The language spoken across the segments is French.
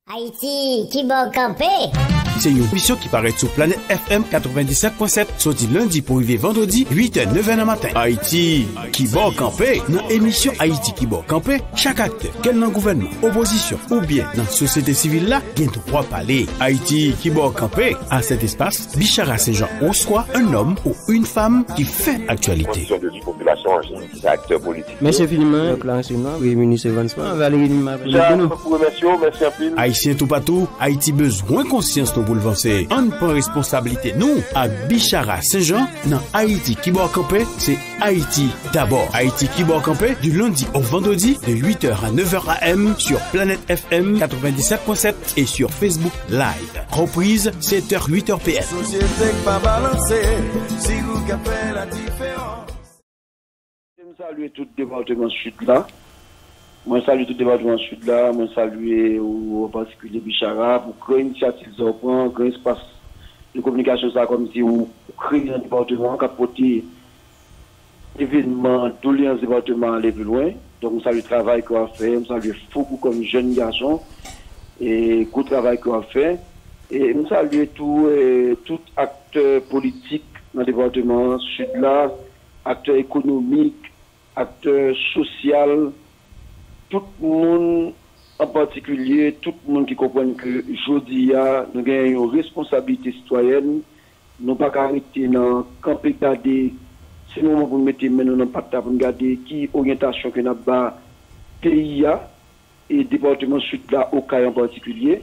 Haïti, qui bon campé? C'est une émission qui paraît sur Planète FM 97.7, sorti lundi pour arriver vendredi, 8h, 9h du matin. Haïti, qui bon campé? Dans l'émission Haïti qui bon campé, chaque acteur, quel dans le gouvernement, opposition ou bien dans la société civile là, vient droit parler. Haïti, qui bon campé? À cet espace, Bichara Saint-Jean reçoit un homme ou une femme qui fait actualité. Merci infiniment, Clarence Simon, ministre Evansman, Valérie Lima. Haïtien tout partout, Haïti besoin conscience pour le vencer. On prend responsabilité. Nous, à Bichara Saint-Jean, dans Haïti qui va camper, c'est Haïti d'abord. Haïti qui va camper du lundi au vendredi de 8h à 9h AM sur Planète FM 97.7 et sur Facebook Live. Reprise 7h 8h PM. Société pas balancée, si vous fait la différence. Je salue tout le département sud là. Moi, je salue tout le département sud là. Moi, je salue en particulier Bichara pour créer une initiative pour créer un espace de communication ça comme si on crée un département qui a porté événements tous les départements aller plus loin. Donc, je salue le travail qu'on a fait. Je salue beaucoup comme jeune garçon et gros travail qu'on a fait. Et je salue tout acteur politique dans le département sud là, acteur économique, acteur social. Tout le monde, en particulier, tout le monde qui comprend que aujourd'hui, nous avons une responsabilité citoyenne. Nous ne pouvons pas arrêter dans camper garder. C'est le moment pour nous mettre maintenant dans le pacte pour regarder qui orientation que nous avons pays et département sud là au cas en particulier.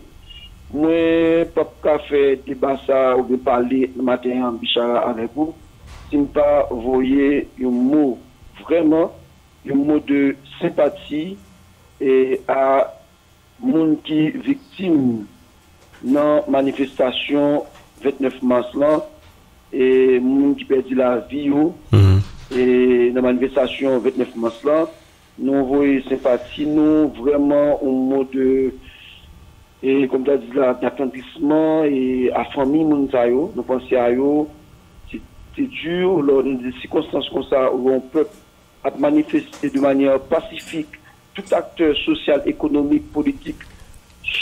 Moi, je ne peux pas faire débat ça ou parler le matin en Bichara avec vous. Si nous ne pas voyez un mot vraiment, un mot de sympathie et à moun qui victime dans manifestation 29 mars là et moun qui perdu la vie et dans manifestation 29 mars là nous voyons sympathie nous vraiment un mot de et comme tu as dit là d'attendissement et à famille moun sa yo nous penser à yo c'est dur lors des circonstances comme ça où on peut manifester de manière pacifique. Tout acteur social, économique, politique,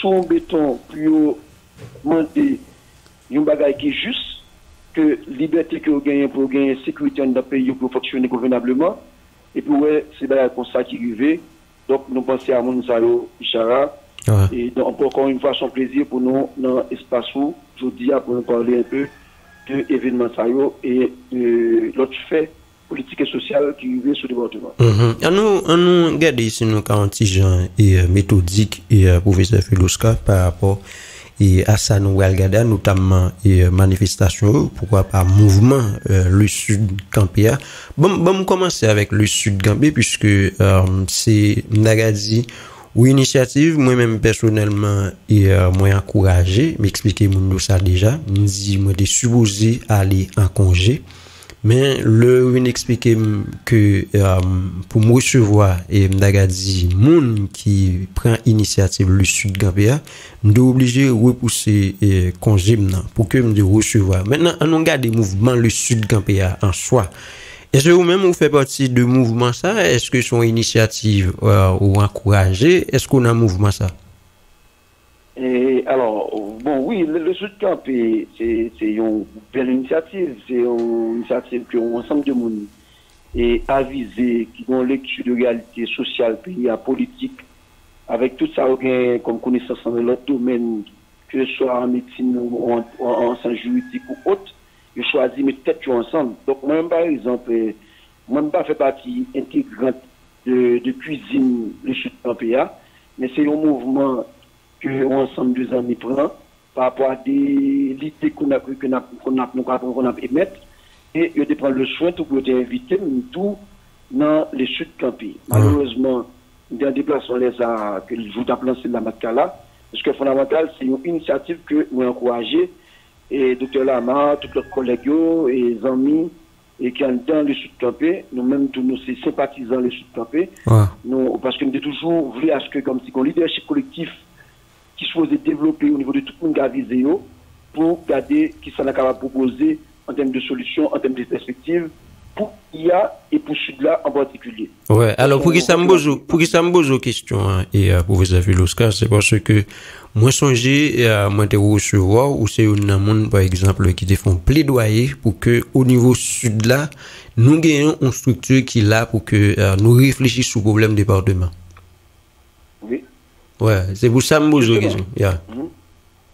son béton pour demander une bagaille qui est juste, que liberté que vous gagnez pour gagner sécurité dans le pays pour fonctionner convenablement. Et puis, ouais, c'est comme ça qui arrive. Donc, nous pensons à Mounsayo, Bichara. Et donc, encore une fois, c'est un plaisir pour nous dans l'espace où, je vous dis, pour nous parler un peu de l'événement Sayo et de l'autre fait politique et sociale qui vivait sur le département. On regarde ici nos 40 gens et méthodiques et professeur Filoska par rapport à ça nous regarder notamment manifestation pourquoi pas mouvement le sud campé. Bon commencer avec le sud campé puisque c'est Nagadi ou initiative moi-même personnellement et moi encouragé m'expliquer mon ça déjà me dit moi des supposé aller en congé. Mais le vient expliquer que pour me recevoir et m'dagadi moun qui prend initiative le sud Gambia m'do obligé repousser congé pour que me recevoir. Maintenant on regarde des mouvements le sud Gambia en soi. Est-ce que vous-même vous faites partie de mouvement ça? Est-ce que son initiative ou encouragé? Est-ce qu'on a un mouvement ça? Et alors, bon, oui, le Sud Campé, c'est une belle initiative. C'est une initiative que l'ensemble de monde est avisé, qui ont lecture de réalité sociale, pays, politique, avec tout ça comme connaissance dans l'autre domaine, que ce soit en médecine ou en sciences juridiques ou autre, ils choisissent de mettre tête ensemble. Donc, moi, par exemple, moi, je fais partie intégrante de cuisine le Sud Campé, mais c'est un mouvement que l'ensemble des amis prend par rapport à des idées qu'on a émettre et il prendre le soin tout pour être invité tout dans les sud campés. Malheureusement, dans des déplacements que je vous appelle c'est la Matkala parce que fondamental c'est une initiative que nous encourager et docteur Lama, tous leurs collègues et amis et qui sont dans les sud campés, nous-mêmes tous nous c'est sympathisants les sud campés. Nous parce que nous avons toujours voulu à ce que comme si un leadership collectif qui se faisait développer au niveau de tout le monde qui a visé pour regarder qui s'en a capable de proposer en termes de solutions, en termes de perspectives pour IA et pour Sud-là en particulier. Ouais, alors pour qui ça me pose aux questions, hein, et professeur Philoska, c'est parce que moi songez moi te recevoir ou c'est un monde par exemple qui te font plaidoyer pour que au niveau sud là nous gagnons une structure qui là pour que nous réfléchissions sur le problème département. Oui. Ouais, c'est pour ça me pose aux questions. Yeah.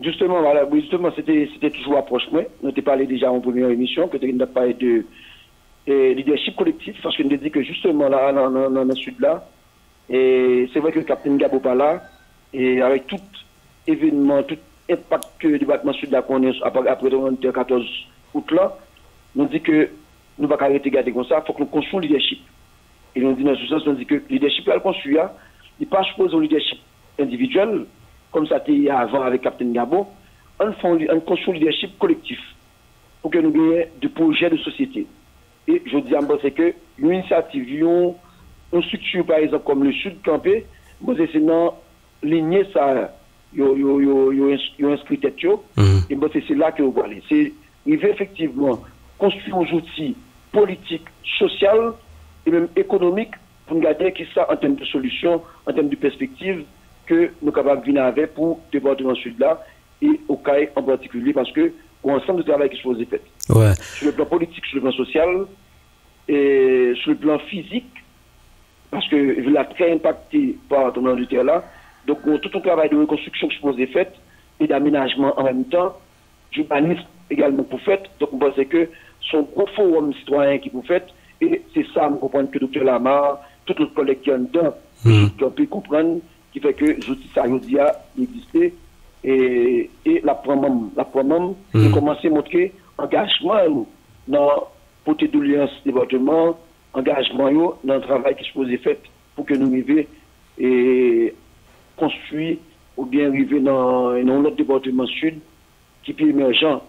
Justement, voilà, justement, c'était toujours approche moi. Nous t'ai parlé déjà en première émission que tu as parlé de leadership collectif, parce que nous dit que justement là, dans le sud là, et c'est vrai que le capitaine Gabo pas là, et avec tout événement, tout impact que le département sud là connaît après le 14 août là, nous dit que nous ne pouvons pas arrêter de garder comme ça, il faut que nous construisons le leadership. Et nous dit dans ce sens, nous dit que le leadership là, construit, il n'est pas supposé au leadership individuel, comme ça était avant avec capitaine Gabo, on construit le leadership collectif pour que nous ayons des projets de société. Et je dis à moi, c'est que l'initiative, une structure par exemple comme le Sud Campé, moi c'est dans lignée ça, yo inscrit tête yo, et moi c'est là que vous allez. C'est il veut effectivement construire des outils politiques, sociaux et même économiques pour garder qui ça en termes de solutions, en termes de perspectives que nous sommes capables de venir avec pour le département Sud là et au CAI en particulier parce que ensemble de travail qui se pose fait. Ouais. Sur le plan politique, sur le plan social et sur le plan physique, parce que il a très impacté par le tournant du terre là. Donc tout un travail de reconstruction qui se pose fait et d'aménagement en même temps, d'urbanisme également pour fait. Donc on pense que son gros forum citoyen qui pour fait et c'est ça me comprendre que Dr Lamar, tout le collègue qui est dedans, qui ont pu comprendre qui fait que justice ça existait et la promom de commencer à montrer engagement dans côté d'alliance département, engagement dans le travail qui se pose fait pour que nous arrivions et construire ou bien arriver dans notre département sud qui est émergent,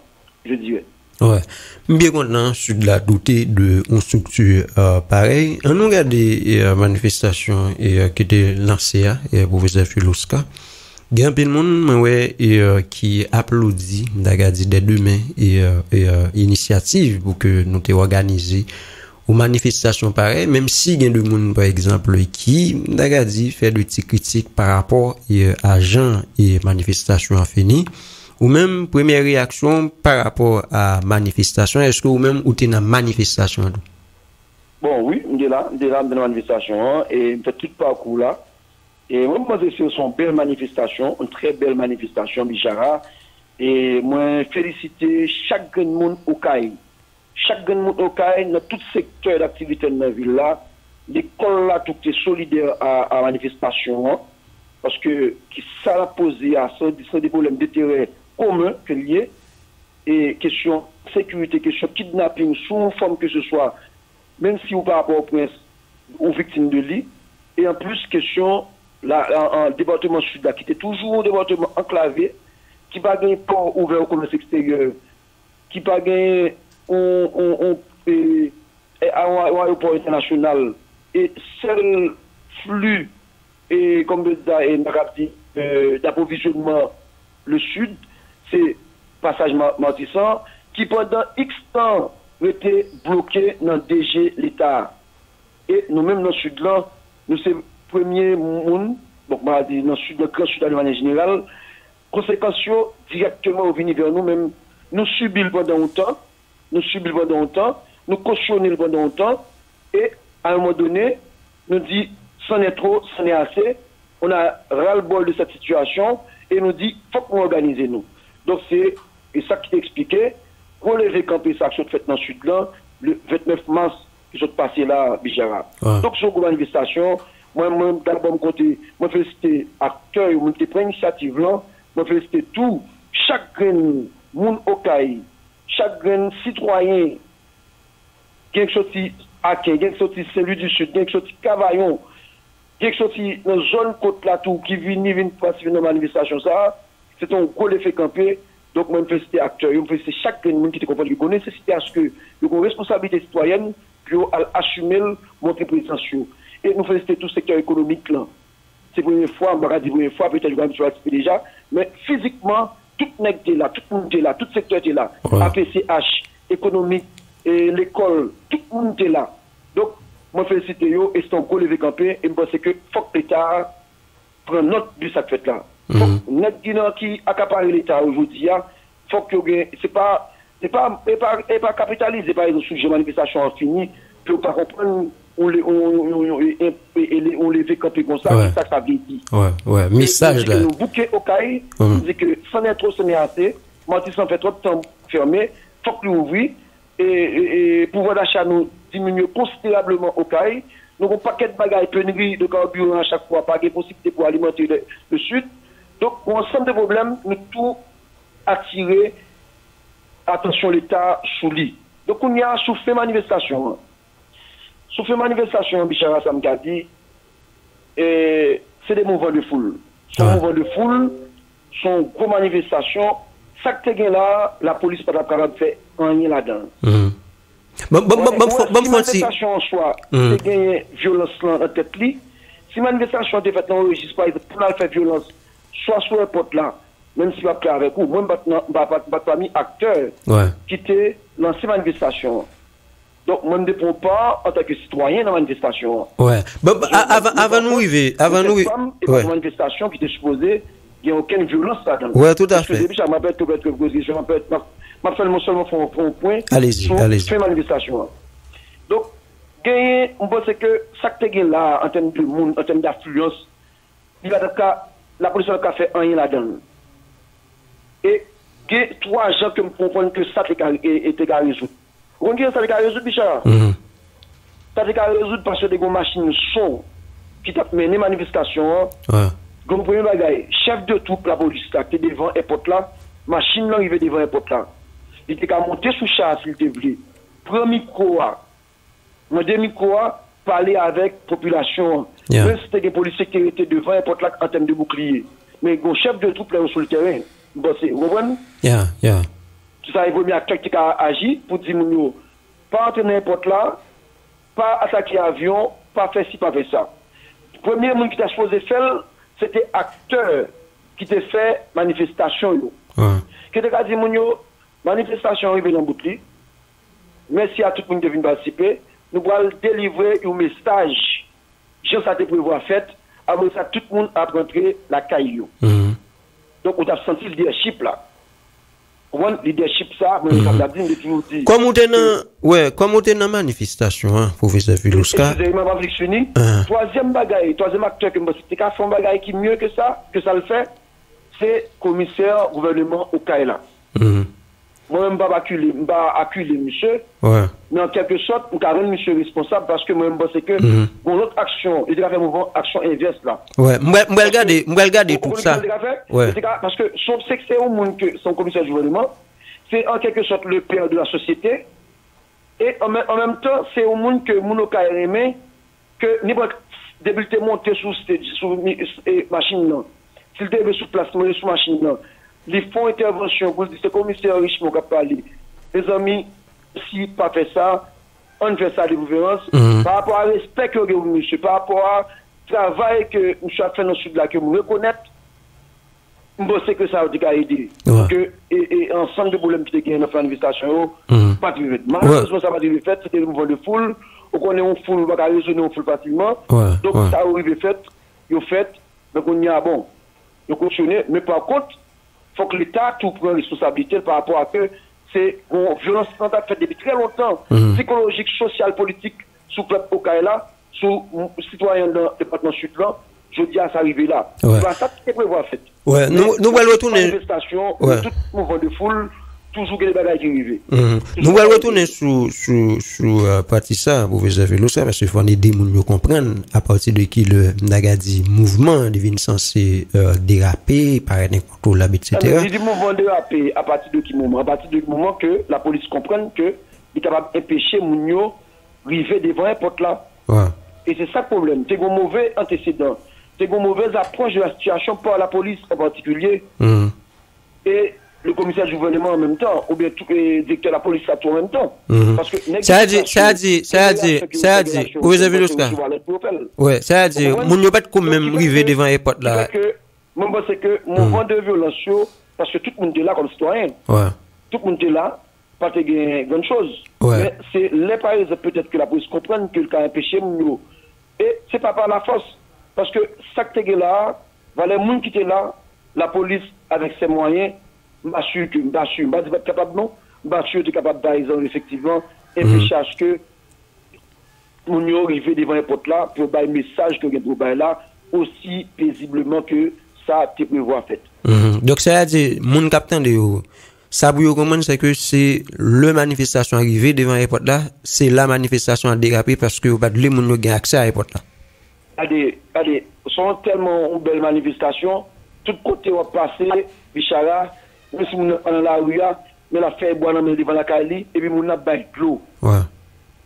je dirais. Ouais. Bien content, sud la douter de une structure pareille. On regarde des manifestations qui étaient lancées et professeur Philoska. Il y a un peu de monde qui applaudit dès demain et initiative pour que nous te organiser aux manifestations pareilles, même si il y a des monde par exemple qui fait des petites critiques par rapport à gens et manifestations finies. Ou même première réaction par rapport à manifestation, est-ce que ou même ou t'es dans manifestation? Bon oui, on est là dans la manifestation et on fait tout parcours là. Et moi je pense que c'est une belle manifestation, une très belle manifestation Bichara. Et moi féliciter chaque monde au CAI. Chaque monde au CAI dans tout secteur d'activité dans la ville là, l'école là tout est solidaire à la manifestation parce que qui ça a posé à ça des problèmes d'intérêt commun que lié et question sécurité, question kidnapping sous forme que ce soit, même si ou par rapport au prince ou victime de lit, et en plus question en département sud là qui était toujours un département enclavé, qui pas gagné port ouvert au commerce extérieur, qui pas gagné un aéroport international et seul flux et comme d'approvisionnement le sud, c'est passage Martissan qui pendant X temps était bloqué dans DG l'État. Et nous-mêmes dans le sud là, nous sommes premier monde, donc dans le sud, le grand sud de manière générale, conséquences directement au venir vers nous-mêmes, nous subissons pendant longtemps, nous cautionnons pendant longtemps, et à un moment donné, nous disons c'en est trop, c'en est assez, on a ras-le-bol de cette situation, et nous dit faut qu'on organise nous. Donc c'est ça qui t'expliquait, relever camper ça qui fait dans le sud là, le 29 mars qui s'est passé là, Bichara. Ouais. Donc sur une manifestation, moi d'abord mon côté, moi féliciter acteurs, moi qui prend initiative là, moi féliciter tout, chaque monde au CAI, chaque citoyen, quelque chose qui a quelque chose qui celui du sud, quelque chose qui Cavaillon, quelque chose qui dans zone côte plateau qui vient participer dans la manifestation ça, c'est un gros effet campé. Donc moi je félicite acteurs, je félicite chaque monde qui te comprend, qui connaît nécessité à ce que il y a une responsabilité citoyenne pour assumer montrer présence. Et nous féliciter tout le secteur économique là. C'est la première fois, on va dire première fois, peut-être que je vais déjà, mais physiquement, tout le monde est là, tout le secteur est là. Ouais. APCH, économique, et l'école, tout le monde était là. Donc, moi, félicite yo, et c'est un gros levé campé, et je pense que faut que l'État prenne note de cette fête-là. Net qui accapare l'État aujourd'hui, faut que c'est pas capitaliser par les sujets manifestation finie, pour pas comprendre on les fait camper comme ça, ouais. C'est ça que ça veut dire. Ouais, message là. Nous bouquet au cahier, c'est que sans être trop, ce n'est assez. Moi, si ça fait trop de temps fermé, faut que nous ouvrions et pouvoir d'achat nous diminue considérablement au cahier. Nous avons un paquet de bagages, pénurie de carburant à chaque fois, pas de possibilité pour alimenter le sud. Donc, ensemble de problèmes, nous tout attirer attention l'État sous lui. Donc, on y a sous fait manifestation. Sous fait manifestation, Bichara Samgadi, c'est des mouvements de foule. Son mouvement de foule, son gros manifestation, ça que tu là, la police pas capable de faire rien là-dedans. Si manifestation en soi, c'est gagner violence en tête li. Si manifestation est faite dans le registre, par exemple, pour faire violence, soit sur le porte là, même si va pas avec vous, moi, pas mis acteur qui était dans ces manifestations. Donc, moi, ne dépend pas en tant que citoyen dans la manifestation. Ouais. Avant nous arriver, une manifestation qui était supposée, il n'y a aucune violence là-dedans. Ouais, tout à fait. Je m'appelle seulement faire un point. Allez-y. Sur manifestation. Donc, on pense que ça que tu là, en termes de monde, en termes d'affluence, la police a fait rien là-dedans. Et il y a 3 gens qui me comprennent que ça était à résoudre. Vous comprenez ça a résoudre, Bichard? Ça a résoudre parce que des machines sont qui t'a mené manifestation. Comme premier bagaille, chef de troupe, la police, qui était devant l'airport là, machine là, arrivée devant l'airport là. Il était qu'à monter sous chasse, s'il te plaît. Premier micro, mon demi-micro, parler avec la population. Même si c'était des policiers qui étaient devant l'airport là en termes de bouclier. Mais le chef de troupe là sur le terrain, vous comprenez? C'est ça, le premier acteur qui a agi pour dire, pas entrer dans n'importe là, pas attaquer l'avion, pas faire ci, pas faire ça. Le premier monde qui t'a supposé faire, c'était acteur qui t'a fait manifestation. Qui t'a dit, manifestation arrivée dans le bouclier. Merci à tout le monde qui est venu participer. Nous allons délivrer un message. Je ça te prévoir fait. Après ça, tout le monde a rentré la caillou. Donc, on a senti le leadership là. One leadership ça, mais ça l'a dit toujours dit. Comme on est dans manifestation, professeur Filouska. Excusez-moi, pas fini. Troisième acteur que c'est qu'à faire un bagaille qui mieux que ça le fait, c'est commissaire gouvernement au Kaila. Moi-même, je ne vais pas acculer monsieur, mais en quelque sorte, je vais rendre monsieur responsable parce que moi-même, c'est que pour l'autre action, il a fait mouvement action inverse là. Je vais regarder tout ça. Parce que c'est au monde que son commissaire du gouvernement, c'est en quelque sorte le père de la société, et en même temps, c'est au monde que mon cas aimé, que n'importe débuter monter sous machine là. S'il devait sous place, sous machine là. Les fonds intervention pour dire ce commissaire Richemont qui a parlé. Les amis, si pas fait ça, on fait ça de gouvernance. Par rapport au respect que vous monsieur, par rapport au travail que monsieur a fait dans le sud là, que vous reconnaissez, je pense que ça a aidé. Et ensemble de problèmes qui étaient gagnés dans l'investigation, pas de fait. Malheureusement, ça n'a pas de fait, c'était le mouvement de foule. On connaît une foule, on va raisonner une foule facilement. Donc ça a arrivé fait, donc on y a bon, on continue, mais par contre, il faut que l'État tout prenne responsabilité par rapport à que c'est une violence qui a fait depuis très longtemps, psychologique, sociale, politique, sous le peuple Okaïla, sous les citoyens dans le département sud-là, je dis à ça arriver là. C'est ça qui est prévu en fait. Nous allons retourner. Tout mouvement de foule, toujours que les bagages qui arrivent. Nous allons retourner sur partie ça, professeur Filouska, parce qu'il faut aider les gens comprendre à partir de qui le Nagadi mouvement devient censé déraper, paraître incontrôlable, etc. Je dis mouvement déraper à partir de qui moment? À partir du moment que la police comprenne que il est capable d'empêcher Mounio arriver devant un porte là. Et c'est ça le problème. C'est un mauvais antécédent. C'est une mauvaise approche de la situation par la police en particulier. Et le commissaire du gouvernement en même temps, ou bien tout le directeur de la police à tout en même temps. Parce que ça a dit, vous avez le cas. Ouais, ça a dit, mon ne pas quand même arriver devant les portes là. Moi, c'est que mouvement de violence, parce que tout le monde est là comme citoyen. Tout le monde est là. pas de grande chose. Ouais. Mais c'est les par exemple peut-être que la police comprenne que le cas empêché nous. Et c'est pas par la force. Parce que ça que t'es là, les gens qui étaient là, la police avec ses moyens, m'assure que, pas capable non, m'assure que capable par exemple effectivement, empêcher à ce que nous y arriver devant les portes là pour faire un message que vous avez là aussi paisiblement que ça te prévoit fait. Donc ça veut dire mon capitaine de ça pour comment c'est que c'est le manifestation arrivée devant les portes là, c'est la manifestation a dérapé parce que pas de les moun ont accès à les portes là. Allez, sont tellement une belle manifestation, tout côté on passer Bichara, même si on dans la rue mais la fait boire devant la Cali et puis on a bail de l'eau. Ouais.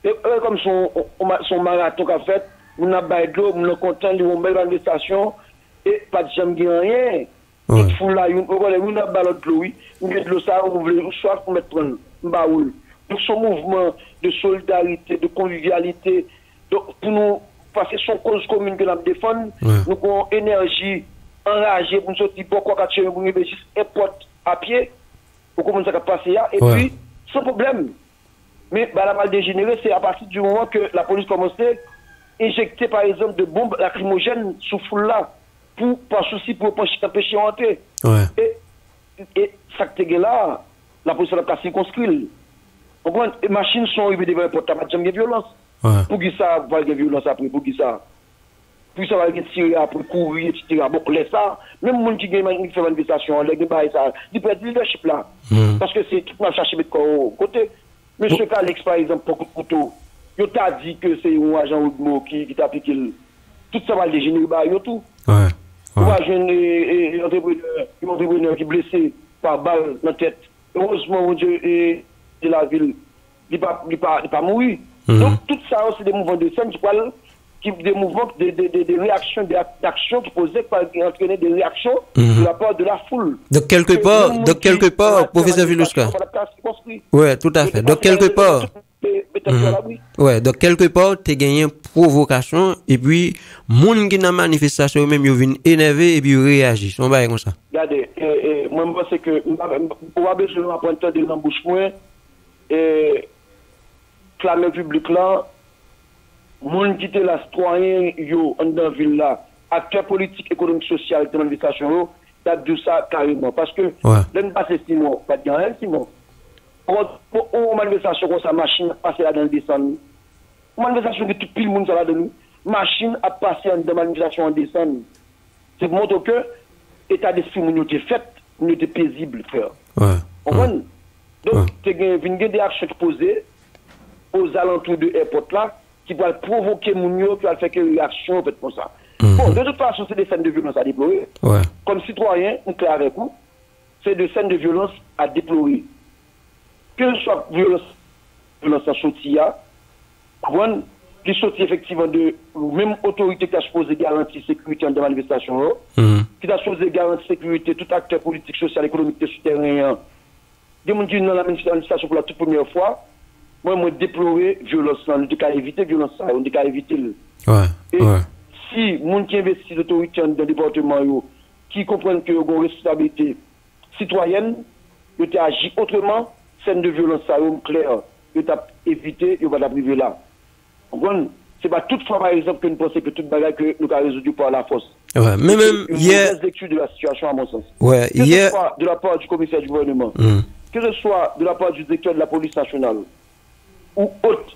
Et comme son marathon qu'a fait, on a bail de l'eau, on est content de une belle manifestation et pas de jamais rien. Tout foule là, on a bail de l'eau, oui, on met de l'eau ça, on veut soit pour mettre un baoul. Donc son mouvement de solidarité, de convivialité, pour nous parce que son cause commune que nous défendons, nous avons énergie enragée pour nous sortir pourquoi quand tu veux juste un porte à pied pour commencer à passer là et puis sans problème. Mais la mal dégénérée, c'est à partir du moment que la police commençait à injecter par exemple de bombes lacrymogènes sous foule là pour par souci pour empêcher d'entrer. Et ça que là, la police a circonscrit. Les machines sont arrivées devant les portes, pas de violence. Pour qui ça va y violence après, pour qui ça va y tirer après, courir, etc. Bon, laisse ça, même les gens qui gagnent une manifestation, les gens qui ça, ils prennent le leadership là. Parce que c'est tout le monde cherche mettre au côté. Monsieur Calix, par exemple, pour couteau, il t'a dit que c'est un agent Oudmo qui t'a piqué tout ça va le dégénérer, tout. On va un entrepreneur qui est blessé par balle dans la tête. Heureusement, mon Dieu, de la ville, il n'est pas mourir. Donc, tout ça, c'est des mouvements de scène des mouvements, des réactions, des actions qui posaient par entraîner des réactions de la part de la foule. Donc, quelque part, professeur Vilouska. Ouais, tout à fait. Donc, quelque part. Ouais, donc, quelque part, tu as gagné une provocation, et puis, moun qui dans manifestation, même, ils viennent énerver, et puis, ils réagissent. On va comme ça. Regardez, moi, je pense que, probablement, après un temps de l'embouchement, et, clamer public là, moun qui était la citoyen yo en dans ville là, acteurs politiques, économiques, sociaux, de manifestation, t'as dit ça carrément parce que l'un passe 6 mois, pas de rien 6 mois. Une manifestation comme ça, machine passe là dans le descendre. Une manifestation que tout le monde ça là de nous, machine a passé dans manifestation en descendre. C'est pour montrer que état d'esprit moun était fait, moun était paisible frère. Donc tu as des actions posées aux alentours de l'airport là, qui va provoquer Mounio, qui va faire une réaction fait comme ça. Bon, de toute façon, c'est des scènes de violence à déplorer. Comme citoyen, on clair avec vous, c'est des scènes de violence à déplorer. Que ce soit violence en sortia, qui sortit effectivement de même autorité qui a supposé garantir sécurité en manifestation, qui a supposé garantir sécurité, tout acteur politique, social, économique, souterrain, des gens qui sont dans la manifestation pour la toute première fois. Moi, déplorer violence, on ne peut éviter violence, on ne peut éviter. Si les gens qui investissent l'autorité dans le département, qui comprennent que y a une responsabilité citoyenne, ils ont agi autrement, scène de violence, ça est clair, ils ont évité, ils vont la priver là. C'est pas toutefois, par exemple, que nous pensons que toute bagarre que nous avons résolu par la force. Mais même hier. Une lecture de la situation, à mon sens. Que ce soit de la part du commissaire du gouvernement, que ce soit de la part du directeur de la police nationale, ou autre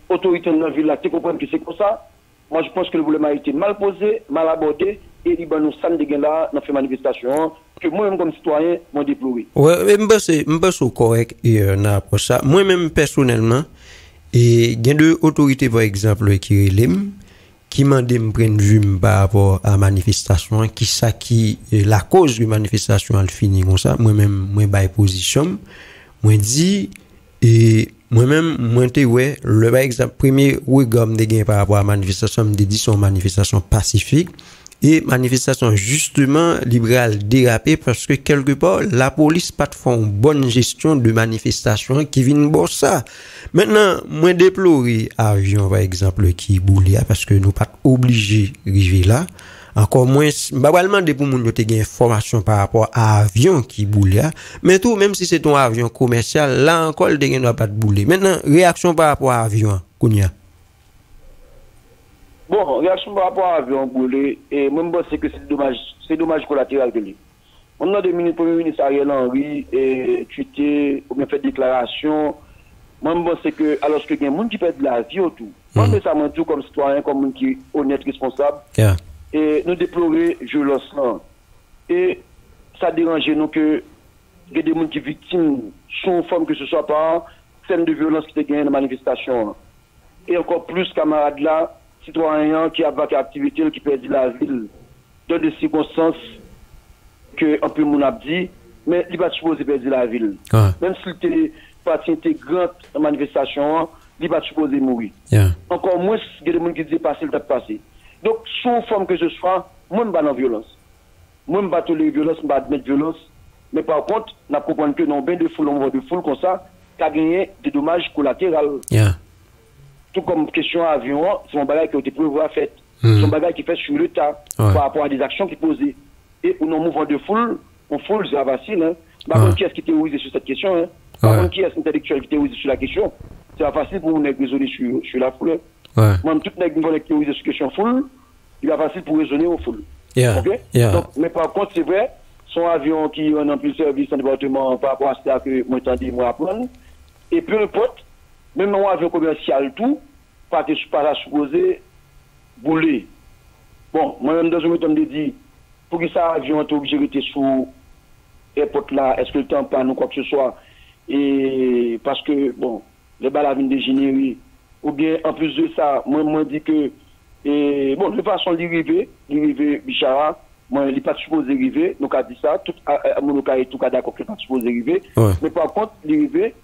autorité dans la ville là, tu comprends que c'est comme ça. Moi, je pense que le problème a été mal posé, mal abordé, et il y a nous sommes là dans la manifestation, que moi-même comme citoyen, moi déploré. Ouais, je pense correct et pour ça. Moi-même personnellement, et il y a deux autorités par exemple qui relèvent, qui m'ont dit me prendre vue par rapport à la manifestation, qui la cause de la manifestation elle finit comme ça. Moi-même, moi bail position, moi dit et moi-même, moi, le par exemple, premier regard de gain par rapport à la manifestation, me dit son manifestation pacifique et manifestation justement libérale dérapée parce que quelque part, la police pas de font une bonne gestion de manifestation qui vient bon ça. Maintenant, moi, déplorer avion, par exemple, qui boule parce que nous pas obligés d'arriver là. encore moins pas demander pour moun yo te gen information par rapport à avion qui boule mais tout même si c'est un avion commercial là encore le gen doit pas bouler. Maintenant réaction par rapport à avion kounya. Bon, réaction par rapport à l'avion boulé, et même c'est que c'est dommage collatéral que lui. On a le Premier ministre Ariel Henry et tweeté ou bien fait déclaration. Moi, c'est que alors que il y a des gens qui perdent la vie autour. Moi, ça m'a dit comme citoyen, comme monde qui est honnête, responsable. Yeah. Et nous déplorer violence là. Et ça dérange nous que il y a des gens qui sont victimes, sont femmes que ce soit par scène de violence qui te gagne dans la manifestation. Et encore plus camarades là. Citoyens qui avaient activité, qui perdent la ville, dans des circonstances que un peu mon a dit, mais il va supposer perdre la ville. Ouais. Même s'il était partie intégrante de la manifestation, il va supposer mourir. Yeah. Encore moins, il y a des gens qui disent passer le temps passé. Donc, sous forme que ce soit, moi, je ne vais pas dans la violence. Moi, je ne vais pas tolérer la violence, je ne vais pas admettre la violence. Mais par contre, on comprend que dans bien de foule, on voit de foule comme ça, qui a gagné des dommages collatéraux. Yeah. Tout comme question avion, c'est un bagage qui a été prévu à faire. C'est un bagage qui fait sur le tas par rapport à des actions qui posées. Et on a un mouvement de foule, on foule, c'est facile. Hein. Par contre, qui est-ce qui théorise sur cette question? Hein? Par contre, qui est-ce intellectuel qui théorise sur la question? C'est facile pour nous raisonner sur la foule. Ouais. Moi, tout le monde qui théorise sur la question foule, il va facile pour raisonner aux foules. Yeah. Okay? Yeah. Donc, mais par contre, c'est vrai, son avion qui en a plus service dans le département par rapport à ce que moi, j'entendais, moi, apprendre. Et peu importe, même un avion commercial, tout, pas supposé bouler. Bon, moi-même, dans un moment, je me dis, pour que ça avion est obligé de rester sous l'airport là, est-ce que le temps pas nous quoi que ce soit, et parce que, bon, les balles à d'ingénierie, ou bien, en plus de ça, moi, je dis que, et, bon, de toute façon, l'arrivée Bichara, moi, il n'est pas supposé arriver, donc, a dit ça, tout, mon cas est tout cas d'accord qu'il n'est pas supposé arriver, Ouais. mais par contre, l'arrivée,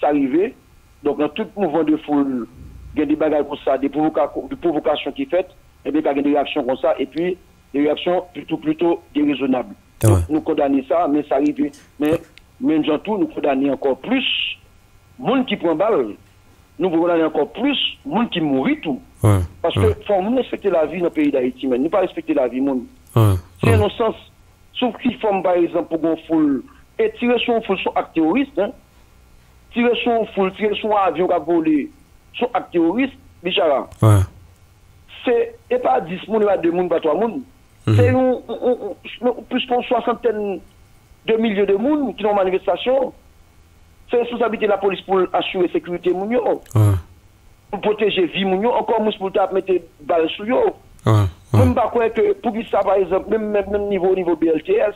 ça arrivait, donc, dans tout mouvement de foule, il y a des bagages comme ça, des provocations qui faites, et bien, il y a des réactions comme ça, et puis, des réactions plutôt déraisonnables. Ouais. Donc, nous condamnons ça, mais ça arrive. Mais, même en tout, nous condamnons encore plus, monde qui prend balle, nous condamnons encore plus, monde qui mourit tout. Ouais. Parce que, faut nous respecter la vie dans le pays d'Haïti, mais nous pas respecter la vie, monde. Ouais. C'est un sens. Sauf qu'il forme, par exemple, pour qu'on foule, et tirer sur une foule, sont actes terroristes, hein. Tirer sur une foule, tirer sur un avion qui a volé, sont actes terroristes, Bichara. Ouais. Et pas 10 personnes, pas 2 personnes, pas 3 personnes. C'est plus qu'une soixantaine de milliers de personnes qui ont manifestation. C'est responsabilité de la police pour assurer la sécurité. Pour protéger la vie, encore plus pour mettre des balles sur eux. Même pas quoi que pour ça, par exemple, même niveau BLTS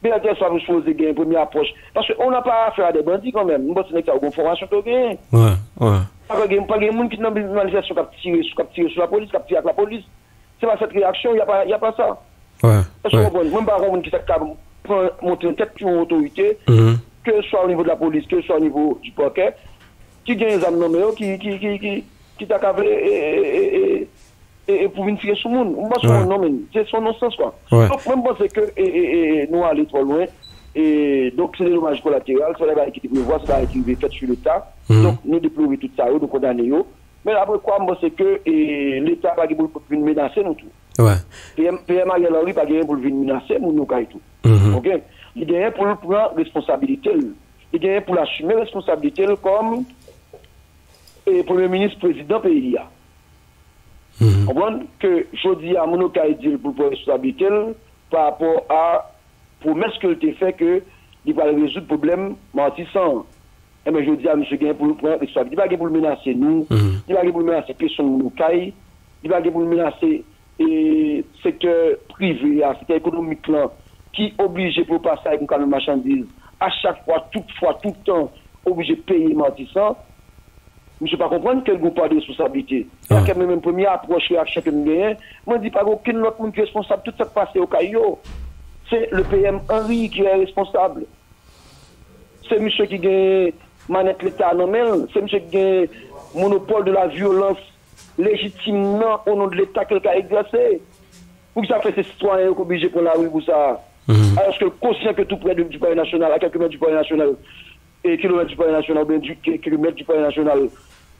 va supposer gagner une première approche. Parce qu'on n'a pas affaire à des bandits quand même. Nous avons une formation qui gagne. Pas de gens qui dans une manifestation qui tirent sur la police, qui tirent avec la police. C'est pas cette réaction, il n'y a pas ça. Parce que même pas un monde qui prend monter une tête sur l'autorité, que ce soit au niveau de la police, que ce soit au niveau du parquet, qui gagne les âmes nommées, qui t'a cavé et pour venir tirer sur le monde. C'est son non-sens, quoi. Donc, même moi, c'est que nous allons trop loin. Et donc, c'est des dommages collatéraux, c'est des qui nous voient, c'est des qui fait sur l'État. Donc, nous déplorons tout ça, nous condamnons. Mais après, quoi, moi, c'est que l'État n'a pas pour venir menacer nous tout. PM Ariel Henry n'a pas pour venir menacer nous et tout. Ok? Il y a pour prendre responsabilité. Il y a pour assumer responsabilité comme Premier ministre, président pays. On comprend que je dis à mon cas dit pour prendre responsabilité par rapport à promesse que tu fait que il va résoudre le problème martissant. Et bien je dis à M. Gain pour prendre responsabilité. Il va pour le menacer nous, il va pour le menacer personne nous caille, il va pour le menacer secteur privé, secteur économique là, qui est obligé pour passer avec une camion de marchandises à chaque fois, tout le temps, obligé de payer martissant. Je ne peux pas comprendre quel groupe a de responsabilité. Parce que même première approche, réaction que nous gagnons, moi je dis pas aucun autre monde qui est responsable, tout ça passé au caillot. C'est le PM Henry qui est responsable. C'est monsieur qui gagne manette l'État nommel, c'est monsieur qui gagne monopole de la violence légitimement au nom de l'État qu'il a exercé. Pour que ça fait ces citoyens qui sont obligés pour la rue pour ça. Alors que conscient que tout près du palais national, à quelques mètres du palais national, et kilomètres du palais national, bien du kilomètre du palais national,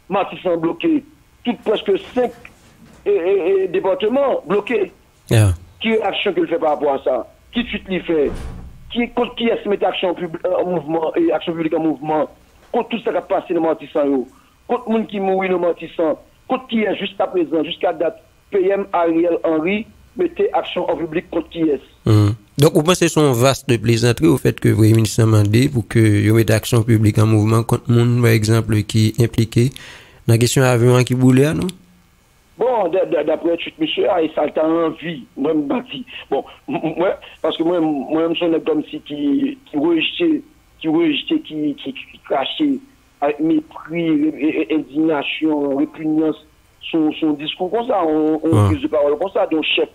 Matissan bloqué, tout presque 5 départements bloqués. Qui action qu'il fait par rapport à ça? Qui suite il fait? Qui est mettre action publique en mouvement et action publique en mouvement? Contre tout ça qui a passé dans Martissant, contre les gens qui mourent dans Martissant, contre qui est jusqu'à présent, jusqu'à date, PM Ariel Henry mettez action en public contre qui est. Donc, vous pensez que c'est un vaste de plaisanterie au fait que le Premier ministre a demandé pour que vous mettez action publique en mouvement contre le monde, par exemple, qui est impliqué dans la question avion qui boulait, non? Bon, d'après tout monsieur, ça a envie, moi, je me dis. Bon, moi, parce que moi, je suis comme si qui rejetait, qui crachait avec mépris, indignation, répugnance, son discours comme ça, on prise de parole comme ça, d'un chef,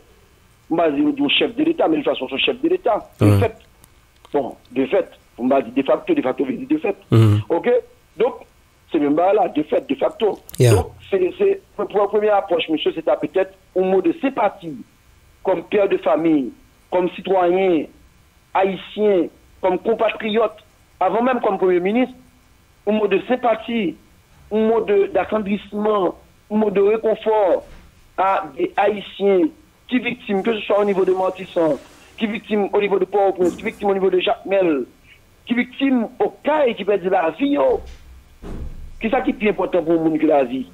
d'un chef de l'État, mais de toute façon, son chef de l'État. De fait, on m'a dit de facto, de fait. Ok? Donc, c'est même pas là, de fait, de facto. Donc, c'est pour la première approche, monsieur, c'est peut-être un mot de sympathie, comme père de famille, comme citoyen, haïtien, comme compatriote, avant même comme Premier ministre, un mot de sympathie, un mot d'attendrissement, un mot de réconfort à des haïtiens qui victimes, que ce soit au niveau de Martissant, qui victimes au niveau de Port-au-Prince, qui victimes au niveau de Jacmel, qui victimes au cas et qui perdent la vie. Qui ça qui est plus important pour le monde que la vie?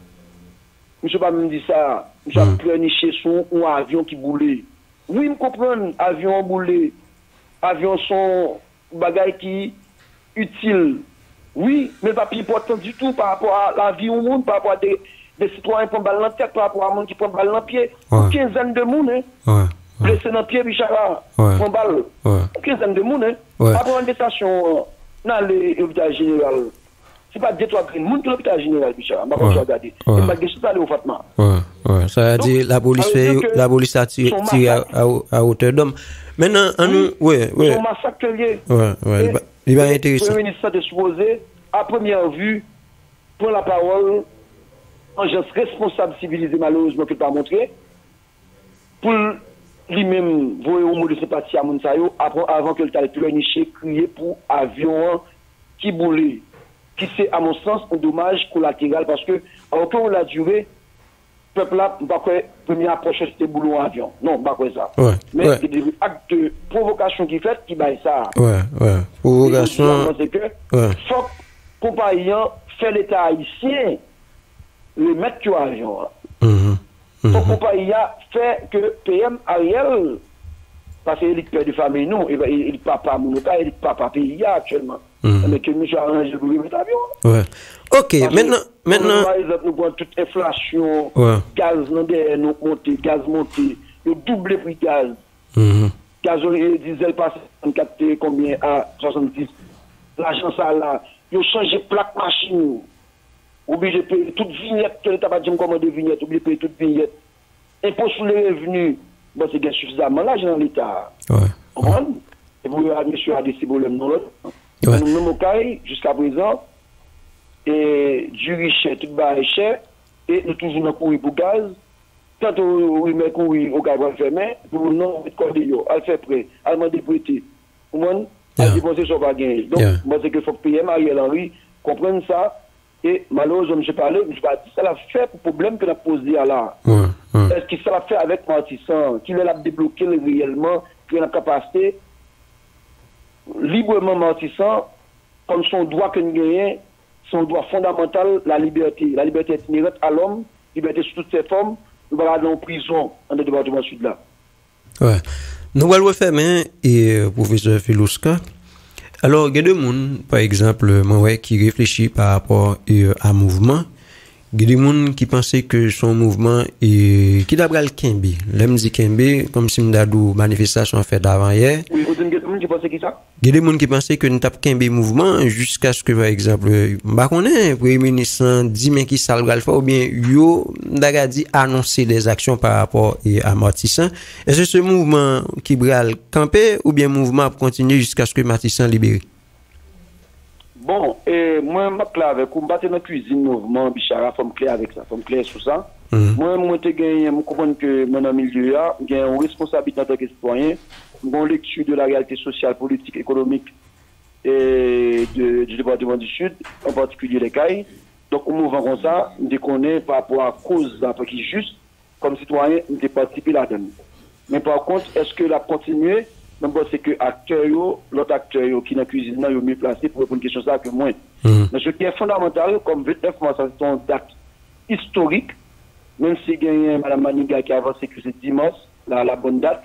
Monsieur pas me dit ça. Monsieur a pleurniché sur un avion qui boulait. Oui, je comprends, avion boulé. Avion sont bagaille qui utile. Oui, mais pas plus important du tout par rapport à la vie au monde, par rapport à des citoyens qui prennent balle dans la tête, par rapport à un monde qui prend balle dans le pied. Une quinzaine de monde, blessé dans le pied, Bichara, prend balle. Une quinzaine de monde, après une station dans l'hôpital général. C'est pas des trois green monde l'hôpital général, Bichara. Je vais regarder. C'est pas quelque chose à aller au Fatma. Ça veut dire la police a tiré à hauteur d'homme. Maintenant, nous, son massacre lié. Il va intéressant. Le ministre est supposé, à première vue, prendre la parole, en geste responsable civilisé, malheureusement, qu'il n'a pas montré, pour lui-même voir au mot de sympathie à Mounsayo, avant que le tal pleurniché, crier pour avion qui boulait, qui c'est, à mon sens, un dommage collatéral, parce que, en temps où la durée, le peuple là, première approche, c'était boulot en avion. Non, pas quoi ça. Mais c'est des actes de provocation qui fait, qui baille ça. Provocation. C'est que, faut que compagnie fait l'État haïtien, le mettre sur avion. Faut que compagnie fait que PM Ariel, parce qu'il est père de famille, non, il est papa Mounouka, il est papa pays actuellement. Mais que nous avons arrangé pour mettre avion. Ok, maintenant. Par exemple, nous prenons toute inflation, gaz nous monté, gaz monté, le double prix gaz. Gasoil et diesel passe 64 combien à 70. L'argent ça là, ils ont changé plaque machine. Obligé de payer toute vignette, que l'État pas dit comment de vignette, obligé de payer toute vignette. Impôt sur les revenus, bon, c'est suffisamment l'argent dans l'État. Et pour monsieur a des problèmes dans l'autre. Nous sommes au cas, jusqu'à présent, et du richet, tout bas est cher, et nous toujours dans courir pour gaz. Quand on met courir au gaz fermé, pour non mettre quoi de yo, elle fait prêt, elle m'a déprêté. Vous comprenez? Elle dépenser son bagage. Donc, moi, c'est que faut que PM Ariel Henry comprenne ça. Et malheureusement, je parlais, je vais dire, ça l'a fait pour le problème que l'a posé à là. Est-ce que ça l'a fait avec Martissant, qu'il l'a débloqué réellement, qu'il a la capacité, librement Martissant, comme son droit que nous gagnons, son droit fondamental, la liberté est inhérente à l'homme, liberté sous toutes ses formes, nous allons aller en prison dans le département sud là. Nous allons faire professeur Filouska. Alors, il y a des gens, par exemple, moi, qui réfléchit par rapport à mouvement. Il y a des gens qui pensent que son mouvement est, qui d'après le Kembe. L'aime dit Kembe, comme si nous avons manifestation fait d'avant hier. Oui, vous avez des gens qui pensent qui ça? Il y a des gens qui pensent que nous avons Kembe mouvement jusqu'à ce que, par exemple, bah, on est, Premier ministre dit, mais qui ça le faire, ou bien, yo, d'aga dit annoncer des actions par rapport à Martissant. Est-ce que ce mouvement qui bral camper, ou bien mouvement pour continuer jusqu'à ce que Martissant libéré? Bon, et moi, je suis clair avec vous. Je suis dans la cuisine, mouvement, Bichara, il faut me clair avec ça, il faut me clair sur ça. Moi, je comprends que mon ami milieu, j'ai une responsabilité en tant que citoyen, une lecture de la réalité sociale, politique, économique et du département du Sud, en particulier les CAI. Donc, au mouvement comme ça, je connais par rapport à la cause qui est juste, comme citoyen, je participe là-dedans. Mais par contre, est-ce que la continuer? Non, c'est que l'autre acteur qui est dans la cuisine, est mieux placé pour répondre à une question ça que moi. Mais ce qui est fondamental, comme 29 mars, c'est une date historique, même si il y a Mme Maniga qui a avancé que c'est dimanche, la bonne date,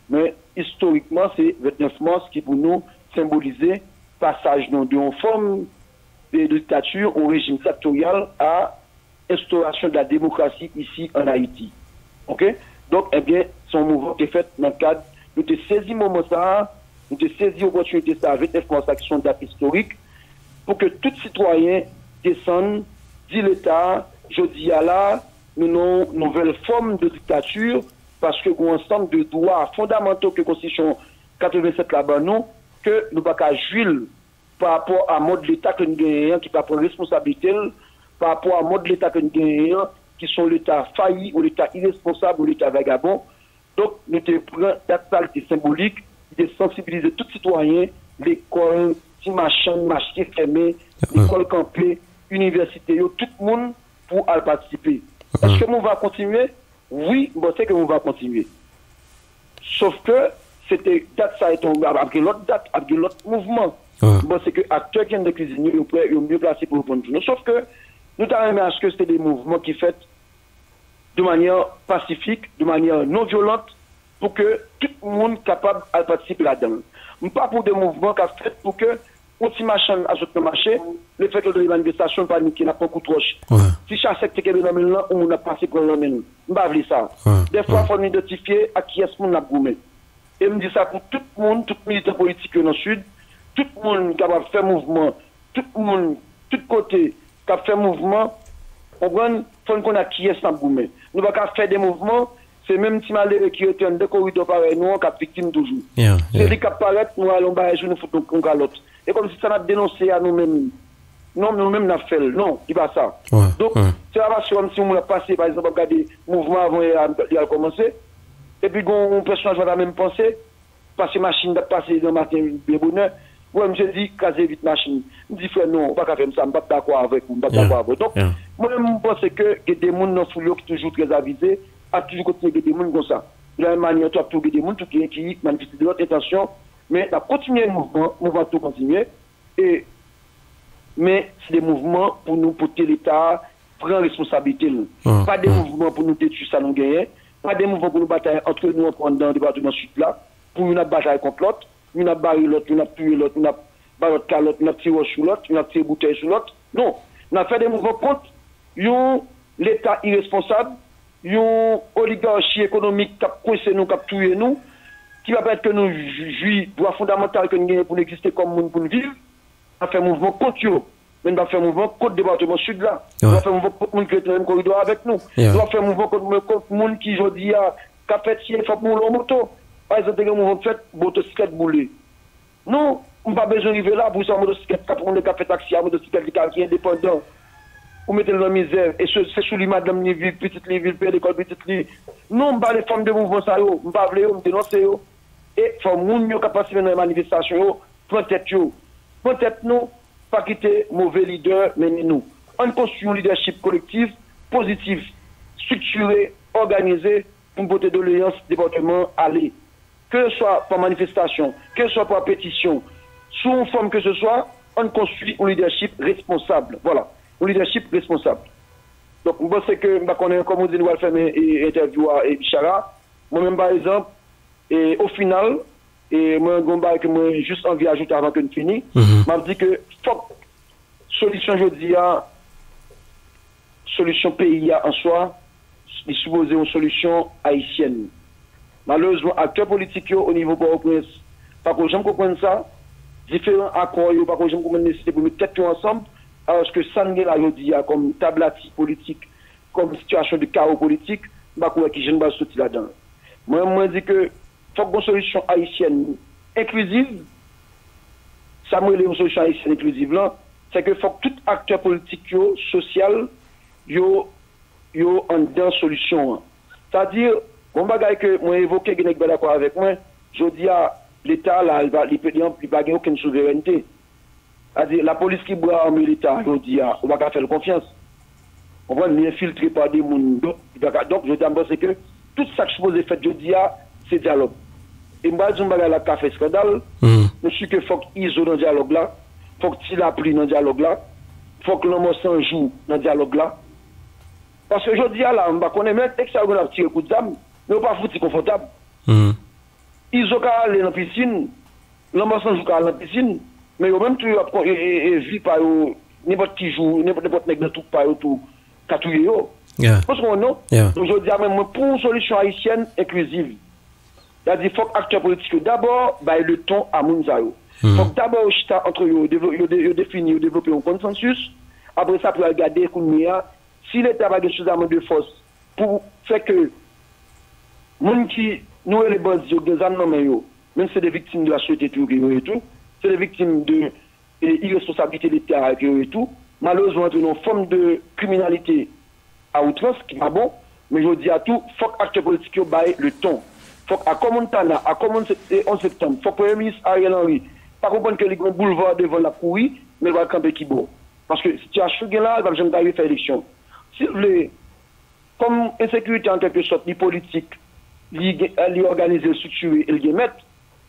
mais historiquement, c'est 29 mars qui pour nous symboliser passage d'une forme de dictature au régime dictatorial à instauration de la démocratie ici en Haïti. OK? Donc, eh bien, son mouvement qui est fait dans le cadre, nous avons saisi le moment ça, nous avons saisi l'opportunité ça, 29 mars, qui sont date historique, pour que tout citoyen descende, dit l'État, je dis à là, nous avons une nouvelle forme de dictature, parce que nous avons un ensemble de droits fondamentaux que la Constitution 87 là-bas, nous, que nous ne pouvons pas jouir par rapport à mode de l'État que nous gagnons, qui va prendre responsabilité, par rapport à mode de l'État que nous gagnons, qui sont l'État failli, ou l'État irresponsable, ou l'État vagabond. Donc, nous prenons cette qualité symbolique de sensibiliser tout citoyen, l'école, si marché fermé, l'école campée, université, tout le monde pour aller participer. Est-ce que nous va continuer? Oui, bon, c'est que nous va continuer. Sauf que c'était date ça est tombé avec l'autre date, avec l'autre mouvement. Bon, c'est que acteurs qui viennent de cuisiniers, ils sont mieux placés pour répondre. Sauf que nous avons à ce que c'était des mouvements qui fait de manière pacifique, de manière non violente, pour que tout le monde soit capable de participer là-dedans. Pas pour des mouvements qui sont faits pour que, on s'y machin à ce marché, le fait que les manifestations paniquent, n'a pas beaucoup trop. Si chaque secteur qui est dans le là, on a passé pour le même. On va voir ça. Des fois, il faut identifier à qui est-ce qu'on a gommé. Et me dit ça pour tout le monde, tout militant politique dans le sud, tout le monde qui a fait mouvement, tout le monde, tout côté qui a fait mouvement, on faut qu'on a qui est sans gommé. Nous ne pouvons pas faire des mouvements, c'est même si malheureux qui est un de corridor pareil, nous, on est victime toujours. C'est lui qui apparaît, nous allons bas et nous foutons contre l'autre. Et comme si ça n'a dénoncé à nous-mêmes. Non, nous-mêmes, n'a fait. Non, il va ça. Donc, c'est la façon, si on a passé, par exemple, regarder le mouvement avant il a commencé, et puis, on personnage va même penser, passer machine, passer dans le matin, le bonheur. Ouais, je dis, caser vite machine. Je dis, frère, non, on ne va pas faire ça, on ne va pas d'accord avec vous, on ne va pas d'accord avec vous. Donc, moi-même, je pense que il y a des gens dans le foulio qui sont toujours très avisés, à toujours continuer des gens comme ça. De la même manière, tu as toujours des gens qui manifestent de notre intention, mais on continue le mouvement, on va tout continuer. Mais c'est des mouvements pour nous porter l'État, prendre responsabilité. Pas des mouvements pour nous détruire ça, nous gagner. Pas des mouvements pour nous batailler entre nous dans le département sud là, pour une bataille contre l'autre, une barre l'autre, une tuer l'autre, une barre l'autre calotte, une tiré sur l'autre, une tiré bouteille sur l'autre. Non, on a fait des mouvements contre l'État irresponsable, une oligarchie économique qui a coincé nous, qui a tué nous, qui va permettre que nous jouions droit fondamental que nous gagnons pour exister comme monde pour nous vivre. On a fait un mouvement contre eux. Mais on va faire un mouvement contre le département sud là. On va faire un mouvement contre le monde qui est dans le même corridor avec nous. On va faire un mouvement contre le monde qui aujourd'hui a fait si il faut pour la moto. Par exemple, un mouvement fait motocyclette boulée. Non, on n'a pas besoin d'arriver là pour ça motocyclette pour le café taxi, motocyclette qui est indépendant. Vous mettez dans la misère et c'est sous les madame les villes, petites les villes, père d'école, petites les. Non, on pas les femmes de mouvement ça yo, on pas vle yo, on dénonce yo. Et faut moun yo capacité dans les manifestations yo, prendre tête yo. Prendre tête nous, pas quitter mauvais leader, mais nous. On construit un leadership collectif, positif, structuré, organisé, pour porter de l'alliance département aller. Que ce soit par manifestation, que ce soit par pétition, sous une forme que ce soit, on construit un leadership responsable. Voilà, un leadership responsable. Donc, moi, c'est que, comme on dit, nous allons faire une interview à Bichara. Moi-même, par exemple, et au final, et moi, que moi, juste envie d'ajouter avant que nous finissions, m'a dit que, solution, je dis, solution pays en soi, il supposé une solution haïtienne. Malheureusement, acteurs politiques au niveau Port-au-Prince, pas que j'aime comprendre ça, différents accords, pas que j'aime comprendre nécessité pour mettre tête ensemble, alors que ça n'est là, je dis, comme tablati politique, comme situation de chaos politique, pas que je ne vais pas sortir là-dedans. Moi, je dis que, faut une solution haïtienne inclusive, ça me une solution haïtienne inclusive là, c'est que faut que tout acteur politique, social, yo en dans solution. C'est-à-dire, mon bagage que moi évoqué, qui n'est pas d'accord avec moi, je dis à l'État, là, il va gagner aucune souveraineté. C'est-à-dire, la police qui boit en l'État, je dis, on va pas faire confiance. On va infiltrer par des gens. Donc, je dis, c'est que tout ça que je suppose faire, je dis, c'est dialogue. Et moi, je vais la café scandale. Je suis que faut qu'ils iso dans le dialogue là. Faut qu'il a pris dans le dialogue là. Faut que l'homme s'en joue dans le dialogue là. Parce que je dis là, on va connaître même que ça va tirer coup de dame, mais on pas foutu confortable. Ils ont qu'à aller dans la piscine, l'homme s'en joue qu'à aller dans la piscine, mais au même temps, ils vivent par n'importe qui joue, n'importe nègre tout par tout, catouiller. Parce qu'on non. Donc je dis même pour une solution haïtienne inclusive. C'est-à-dire qu'il faut que acteurs politiques d'abord baillent le ton à Mounzao. Il faut que d'abord entre eux définir, développer un consensus. Après ça, pour regarder si l'État a suffisamment de force pour faire que les qui nous les bandits des armes même c'est des victimes de la société et tout, c'est des victimes de l'irresponsabilité de l'État et tout, malheureusement c'est une forme de criminalité à outrance qui n'est pas bon, mais je dis à tout, il faut que l'acteur politique baille le ton. Faut à Montana, à 11 septembre, faut que le ministre Ariel Henry, pas comprendre que les grands boulevards devant la couille, mais il va camper qui bon. Parce que si tu as choisi là, il va jamais arriver à faire élection. Si vous voulez, comme insécurité en quelque sorte, les politiques, les organiser, structurer et les mettre,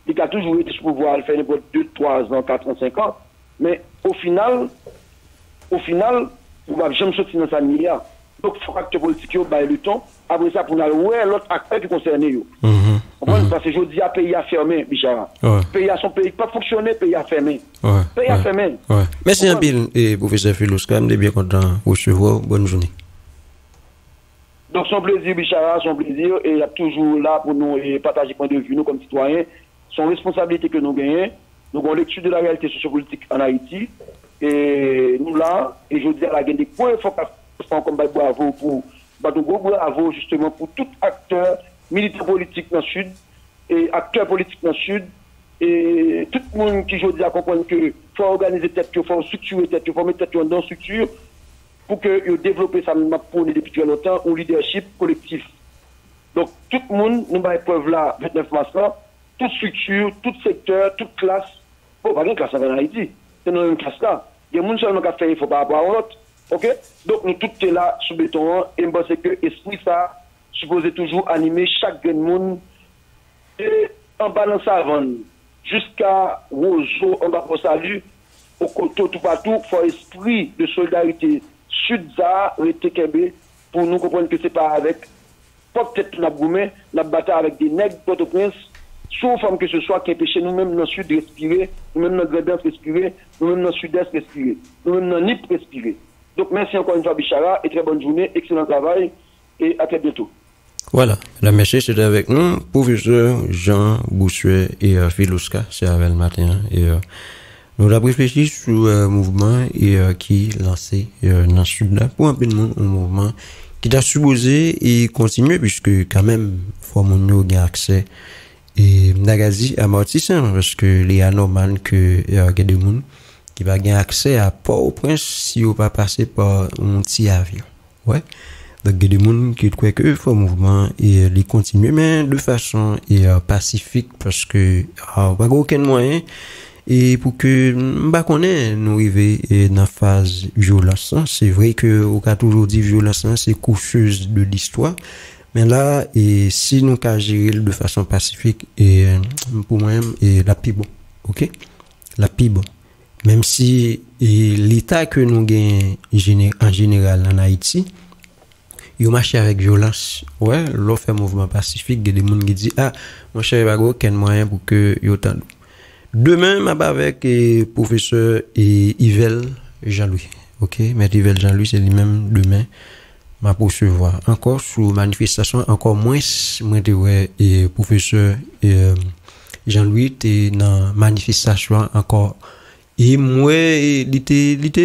il a toujours été sur le pouvoir, il fait 2, 3 ans, 4 ans, 5 ans. Mais au final, vous ne pouvez jamais sortir dans sa milliard. Donc, il faut que l'acteur politique baille le temps. Après ça, pour nous aller l'autre acteur qui concerne. Parce que je dis, le pays a fermé, Bichara. Le pays a son pays pas fonctionné, le pays a fermé. Le pays a fermé. Merci un peu, professeur Filouska, je suis bien content de vous recevoir. Bonne journée. Donc, son plaisir, Bichara, son plaisir. Et il y a toujours là pour nous partager point de vue, nous comme citoyens, son responsabilité que nous gagnons. Donc, on lecture de la réalité sociopolitique en Haïti. Et nous là, et je dis à la gagne des points, il faut comme bravo pour bravo justement pour tout acteur militaire politique dans le sud et acteur politique dans le sud et tout le monde qui aujourd'hui a comprendre que faut organiser tête, qu'il faut structurer tête, qu'il faut mettre tête dans une structure pour que vous développer ça pour depuis longtemps un leadership collectif. Donc tout le monde nous va épreuve là 29 mars là, toute structure, tout secteur, toute classe. Bon, pas une classe en Haïti, c'est dans une classe là. Il y a des gens seulement qui fait il faut par rapport à l'autre. OK? Donc, nous tous sommes là sous béton et je pense que l'esprit, ça, supposé toujours animer chaque monde et en balance avant jusqu'à Roseau, en bas pour salut, au côté tout partout, il faut esprit de solidarité sud-za, pour nous comprendre que c'est pas avec, peut-être la gourmet, la bataille avec des nègres, Port-au-Prince, sous forme que ce soit qui empêche nous-mêmes dans le sud de respirer, nous-mêmes dans le Grand-Est respirer, nous-mêmes dans le sud-est respirer, nous-mêmes dans le Nip respirer. Donc, merci encore une fois, Bichara, et très bonne journée, excellent travail, et à très bientôt. Voilà, la merci, c'était avec nous, professeur Jean Bossuet et Filouska, c'est avec le matin, et nous avons réfléchi sur le mouvement qui est lancé dans le sud-là, pour un peu de monde, un mouvement qui a supposé et continuer, puisque quand même, il faut qu'on ait accès et Nagazi amortissant, parce que les anormales que il y a des gens qui va gagner accès à Port-au-Prince si on pas passer par un petit avion. Ouais. Donc, il y a des gens qui croient que faut mouvement et les continuer, mais de façon pacifique, parce que, pas aucun moyen, et pour que, nous arriver dans la phase violence, c'est vrai que, on a toujours dit violence, c'est coucheuse de l'histoire. Mais là, et si nous avons géré de façon pacifique, et pour moi, et la plus bon. OK? La plus bon. Même si l'État que nous gagnons en général en Haïti, il marche avec violence. Ouais, l'on fait mouvement pacifique, il y a des gens qui disent, mon cher, il n'y a aucun moyen pour que il y ait autant. Demain, je vais avec le professeur Yvel Jean-Louis. OK? Mais Yvel Jean-Louis, c'est lui-même demain. Ma poursuivre encore sur manifestation encore moins moi et professeur Jean-Louis était dans manifestation encore et moi l'été dit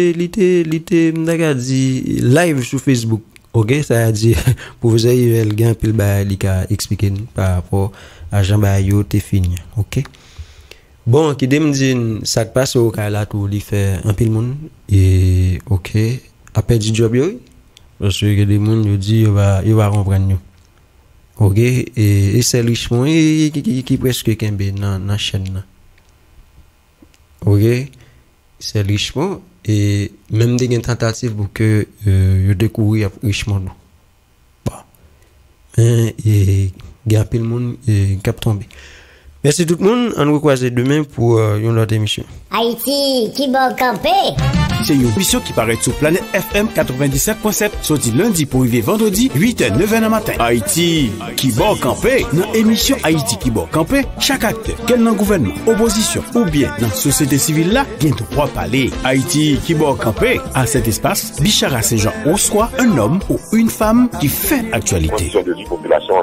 live sur Facebook. OK, ça a dit professeur Yvel gain pile ba li ka expliquer par rapport à Jean Bayo t'es fini. OK, bon qui me dit ça passe au cas là tout li fait un pile monde et OK après du job yo. Parce que les gens nous disent il va comprendre nous. OK, et c'est Richemont qui presque kembe dans chaîne là. OK, c'est Richemont et même des tentatives pour que yo découvrir Richemont. Bon. Et il y a un peu de monde qui a tombé. Merci tout le monde. On nous croise demain pour une autre émission. Haïti, qui bon campé? C'est une émission qui paraît sur Planète FM 97.7, sorti lundi pour arriver vendredi, 8h, 9h du matin. Haïti, qui bon campé? Dans l'émission Haïti qui bon campé, chaque acteur, quel dans gouvernement, opposition ou bien dans la société civile là, vient droit parler. Haïti, qui bon campé? À cet espace, Bichara Saint-Jean reçoit un homme ou une femme qui fait actualité. Population,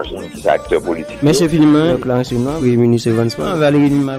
acteurs politiques. Merci infiniment, Clarence Noir, ministre Vansman, Valérie Lima.